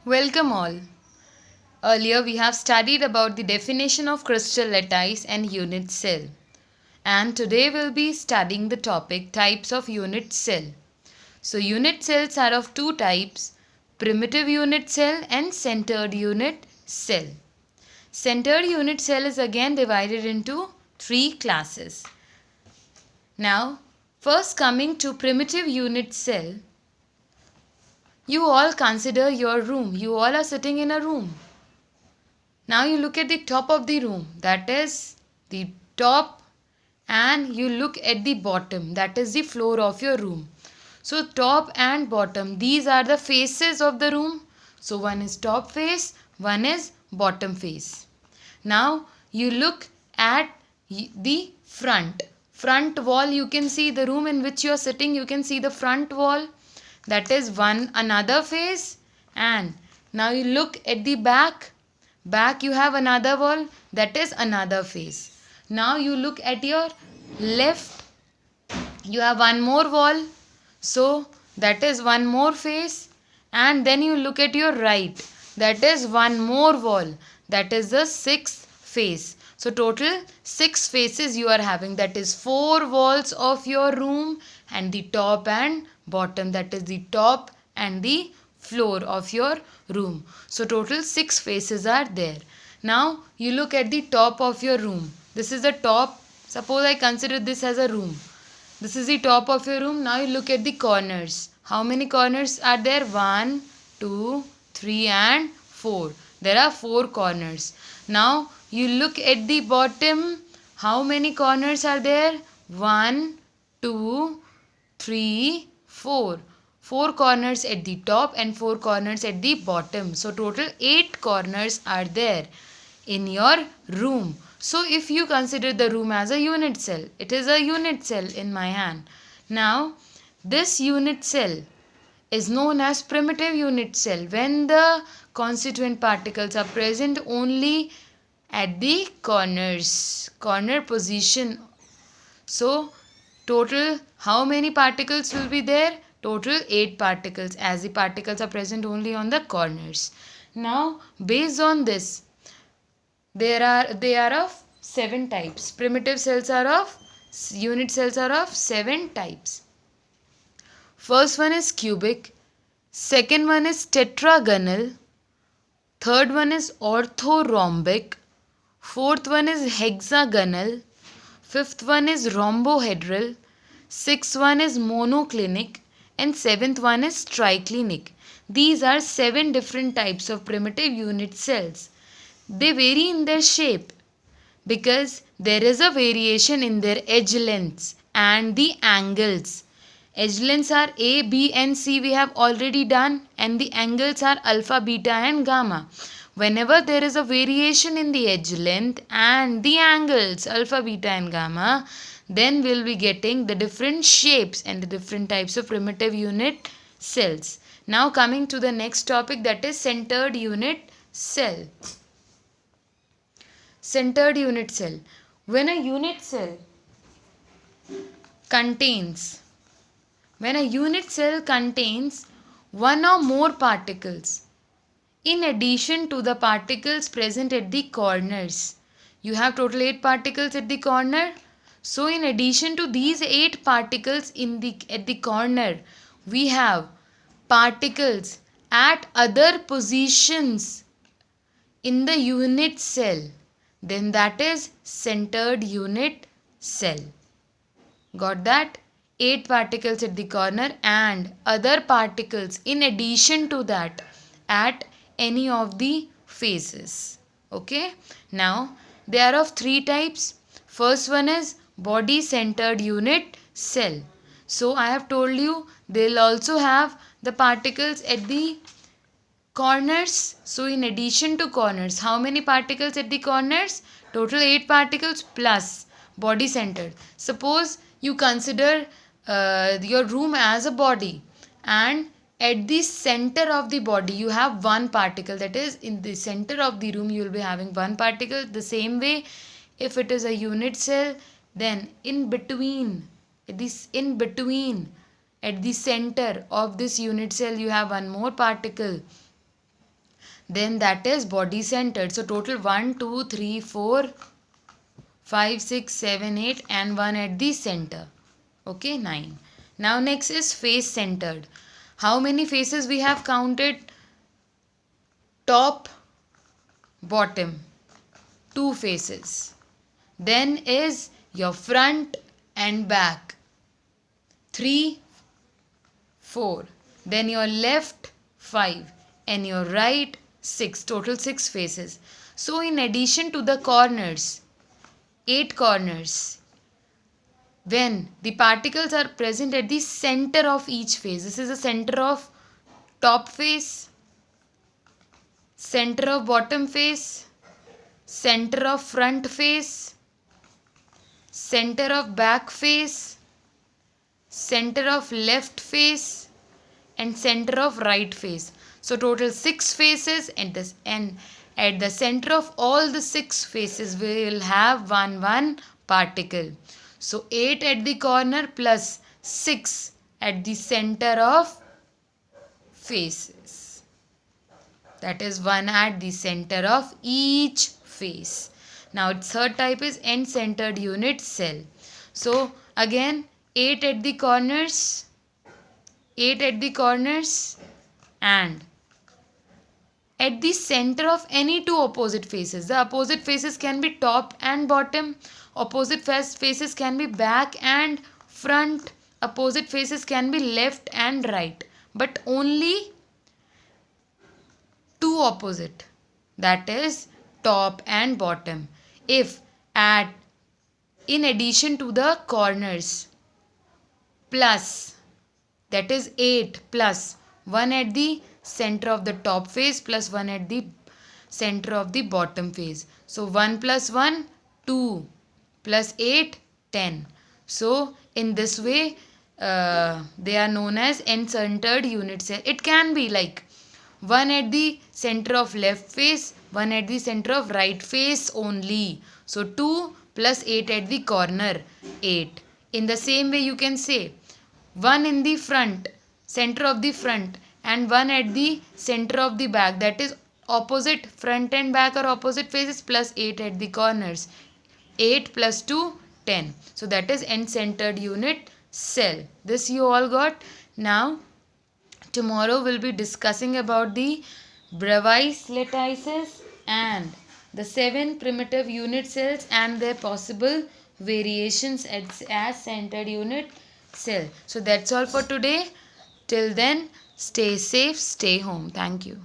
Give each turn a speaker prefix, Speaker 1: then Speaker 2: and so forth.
Speaker 1: Welcome all. Earlier we have studied about the definition of crystal lattice and unit cell. And today we'll be studying the topic types of unit cell. So unit cells are of two types, primitive unit cell and centered unit cell. Centered unit cell is again divided into three classes. Now, first coming to primitive unit cell, you all consider your room. You all are sitting in a room. Now you look at the top of the room, that is the top, and you look at the bottom, that is the floor of your room. So top and bottom, these are the faces of the room. So one is top face, one is bottom face. Now you look at the front wall. You can see the room in which you are sitting. You can see the front wall, that is another face. And now you look at the back you have another wall, that is another face. Now you look at your left, you have one more wall, so that is one more face. And then you look at your right, that is one more wall, that is the sixth face. So total 6 faces you are having, that is 4 walls of your room and the top and bottom, that is the top and the floor of your room. So total 6 faces are there. Now you look at the top of your room. This is the top. Suppose I consider this as a room. This is the top of your room. Now you look at the corners. How many corners are there? 1, 2, 3 and 4. There are 4 corners. Now you look at the bottom. How many corners are there? 1, 2, 3, 4. 4 corners at the top and 4 corners at the bottom. So total 8 corners are there in your room. So if you consider the room as a unit cell, it is a unit cell in my hand. Now this unit cell is known as primitive unit cell when the constituent particles are present only at the corner position. So total how many particles will be there? Total 8 particles, as the particles are present only on the corners. Now based on this, they are of 7 types. Primitive cells are of unit cells are of 7 types. First one is cubic, second one is tetragonal, third one is orthorhombic, fourth one is hexagonal, fifth one is rhombohedral, sixth one is monoclinic, and seventh one is triclinic. These are 7 different types of primitive unit cells. They vary in their shape because there is a variation in their edge lengths and the angles. Edge lengths are A, B and C we have already done, and the angles are alpha, beta and gamma. Whenever there is a variation in the edge length and the angles alpha, beta and gamma, then we'll be getting the different shapes and the different types of primitive unit cells. Now coming to the next topic, that is centered unit cell. Centered unit cell. When a unit cell contains one or more particles in addition to the particles present at the corners. You have total 8 particles at the corner. So in addition to these 8 particles at the corner, we have particles at other positions in the unit cell. Then that is centered unit cell. Got that? 8 particles at the corner and other particles in addition to that at any of the faces. Okay? Now they are of 3 types. First one is body centered unit cell. So I have told you they'll also have the particles at the corners. So in addition to corners, how many particles at the corners? Total 8 particles plus body centered. Suppose you consider your room as a body, and at the center of the body you have one particle, that is in the center of the room you will be having one particle. The same way, if it is a unit cell, then in between at the center of this unit cell you have one more particle. then that is body centered. So total 1, 2, 3, 4, 5, 6, 7, 8 and 1 at the center. Okay, 9. Now next is face centered. How many faces we have counted? Top, bottom, 2 faces. Then is your front and back, 3, 4. Then your left, 5 and your right, 6. Total 6 faces. So in addition to the corners, 8 corners, when the particles are present at the center of each face. This is the center of top face, center of bottom face, center of front face, center of back face, center of left face and center of right face. So total 6 faces, and at the center of all the 6 faces we will have one particle. So 8 at the corner plus 6 at the center of faces. That is 1 at the center of each face. Now its third type is end-centered unit cell. So again 8 at the corners, 8 at the corners and at the center of any 2 opposite faces. The opposite faces can be top and bottom. Opposite faces can be back and front. Opposite faces can be left and right. But only 2 opposite. That is top and bottom. If in addition to the corners plus, that is 8 plus 1 at the center of the top face plus 1 at the center of the bottom face. So 1 plus 1, 2 plus 8, 10. So in this way they are known as end-centered unit cell. It can be like 1 at the center of left face, 1 at the center of right face only. So 2 plus 8 at the corner, 8. In the same way you can say 1 in the front, center of the front and 1 at the center of the back. That is opposite front and back are opposite faces plus 8 at the corners. 8 plus 2, 10. So that is end-centered unit cell. This you all got. Now tomorrow we'll be discussing about the Bravais lattices and the 7 primitive unit cells and their possible variations as centered unit cell. So that's all for today. Till then, stay safe, stay home. Thank you.